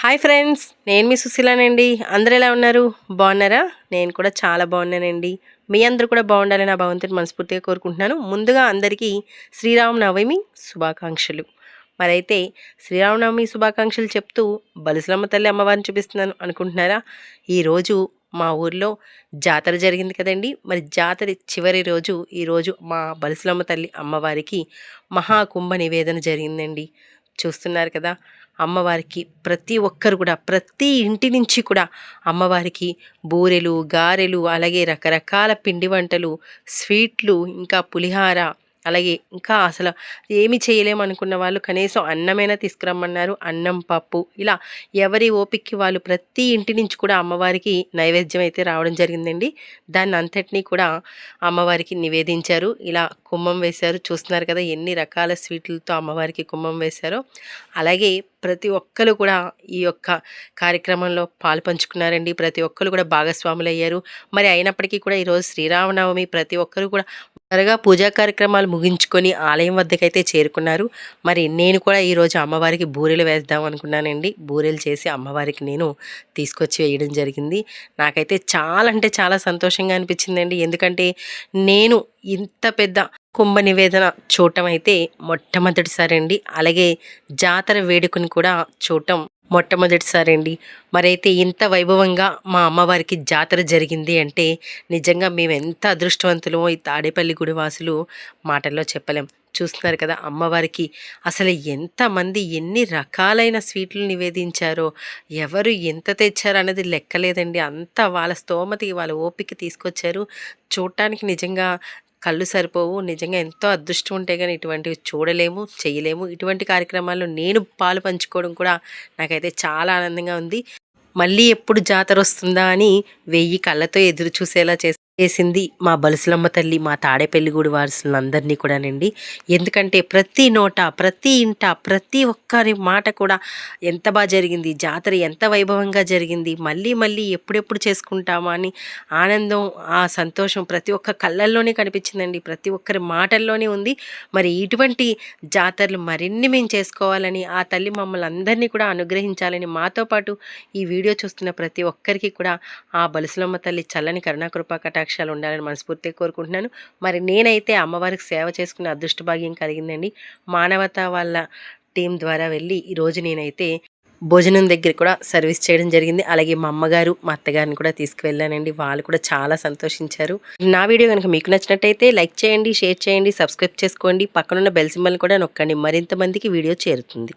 Hi friends, నేను మీ సుశీలానండి. అందరూ ఎలా ఉన్నారు? బాగున్నారా? నేను కూడా చాలా బాగున్నానండి. మీ అందరూ కూడా బాగుండాలని నా భగవంతుని మనస్ఫూర్తిగా కోరుకుంటున్నాను. ముందుగా అందరికీ శ్రీరామనవమి శుభాకాంక్షలు. మరైతే శ్రీరామనవమి శుభాకాంక్షలు చెప్తూ బలిసలమ్మ తల్లి అమ్మవారిని చూపిస్తున్నాను అనుకుంటున్నారా? ఈరోజు మా ఊర్లో జాతర జరిగింది కదండి. మరి జాతర చివరి రోజు ఈరోజు మా బలిసలమ్మ తల్లి అమ్మవారికి మహాకుంభ నివేదన జరిగిందండి. చూస్తున్నారు కదా, అమ్మవారికి ప్రతి ఒక్కరు కూడా ప్రతి ఇంటి నుంచి కూడా అమ్మవారికి బూరెలు, గారెలు, అలాగే రకరకాల పిండి వంటలు, స్వీట్లు, ఇంకా పులిహార, అలాగే ఇంకా అసలు ఏమి చేయలేము అనుకున్న వాళ్ళు కనీసం అన్నమైనా తీసుకురమ్మన్నారు. అన్నం, పప్పు, ఇలా ఎవరి ఓపికకి వాళ్ళు ప్రతి ఇంటి నుంచి కూడా అమ్మవారికి నైవేద్యం అయితే రావడం జరిగిందండి. దాన్ని అంతటినీ కూడా అమ్మవారికి నివేదించారు. ఇలా కుంభం వేశారు. చూస్తున్నారు కదా ఎన్ని రకాల స్వీట్లతో అమ్మవారికి కుంభం వేశారో. అలాగే ప్రతి ఒక్కరు కూడా ఈ యొక్క కార్యక్రమంలో పాలు పంచుకున్నారండి. ప్రతి ఒక్కరు కూడా భాగస్వాములు అయ్యారు. మరి అయినప్పటికీ కూడా ఈరోజు శ్రీరామనవమి, ప్రతి ఒక్కరు కూడా త్వరగా పూజా కార్యక్రమాలు ముగించుకొని ఆలయం వద్దకైతే చేరుకున్నారు. మరి నేను కూడా ఈరోజు అమ్మవారికి బూరెలు వేద్దాం అనుకున్నానండి. బూరెలు చేసి అమ్మవారికి నేను తీసుకొచ్చి వేయడం జరిగింది. నాకైతే చాలా అంటే చాలా సంతోషంగా అనిపించిందండి. ఎందుకంటే నేను ఇంత పెద్ద కుంభ నివేదన చూడటం అయితే మొట్టమొదటిసారి అండి. అలాగే జాతర వేడుకను కూడా చూడటం మొట్టమొదటిసారి అండి. మరైతే ఇంత వైభవంగా మా అమ్మవారికి జాతర జరిగింది అంటే నిజంగా మేము ఎంత అదృష్టవంతులమో ఈ తాడేపల్లి గుడి వాసులు మాటల్లో చెప్పలేం. చూస్తున్నారు కదా అమ్మవారికి అసలు ఎంతమంది ఎన్ని రకాలైన స్వీట్లు నివేదించారో, ఎవరు ఎంత తెచ్చారో అనేది లెక్కలేదండి. అంతా వాళ్ళ స్తోమతకి వాళ్ళ ఓపిక తీసుకొచ్చారు. చూడటానికి నిజంగా కళ్ళు సరిపోవు. నిజంగా ఎంతో అదృష్టం ఉంటే కానీ ఇటువంటివి చూడలేము, చేయలేము. ఇటువంటి కార్యక్రమాల్లో నేను పాలు పంచుకోవడం కూడా నాకైతే చాలా ఆనందంగా ఉంది. మళ్ళీ ఎప్పుడు జాతర వస్తుందా అని 1000 కళ్ళతో ఎదురు చూసేలా చేసింది మా బలుసులమ్మ తల్లి, మా తాడేపల్లిగూడి వారసులందరినీ కూడానండి. ఎందుకంటే ప్రతి నోట, ప్రతి ఇంట, ప్రతి ఒక్కరి మాట కూడా ఎంత బాగా జరిగింది, జాతర ఎంత వైభవంగా జరిగింది, మళ్ళీ మళ్ళీ ఎప్పుడెప్పుడు చేసుకుంటామా అని ఆనందం, ఆ సంతోషం ప్రతి ఒక్క కళ్ళల్లోనే కనిపించిందండి. ప్రతి ఒక్కరి మాటల్లోనే ఉంది. మరి ఇటువంటి జాతరలు మరిన్ని మేము చేసుకోవాలని, ఆ తల్లి మమ్మల్ని అందరినీ కూడా అనుగ్రహించాలని, మాతో పాటు ఈ వీడియో చూస్తున్న ప్రతి ఒక్కరికి కూడా ఆ బలుసులమ్మ తల్లి చల్లని కరుణాకృపా కటాక్షాలు ఉండాలని మనస్ఫూర్తిగా కోరుకుంటున్నాను. మరి నేనైతే అమ్మవారికి సేవ చేసుకునే అదృష్ట భాగ్యం కలిగిందండి. మానవత వాళ్ళ టీం ద్వారా వెళ్ళి ఈరోజు నేనైతే భోజనం దగ్గర కూడా సర్వీస్ చేయడం జరిగింది. అలాగే మా అమ్మగారు, మా అత్తగారిని కూడా తీసుకువెళ్ళానండి. వాళ్ళు కూడా చాలా సంతోషించారు. నా వీడియో కనుక మీకు నచ్చినట్టయితే లైక్ చేయండి, షేర్ చేయండి, సబ్స్క్రైబ్ చేసుకోండి. పక్కనున్న బెల్ సింబల్ కూడా నొక్కండి. మరింత మందికి వీడియో చేరుతుంది.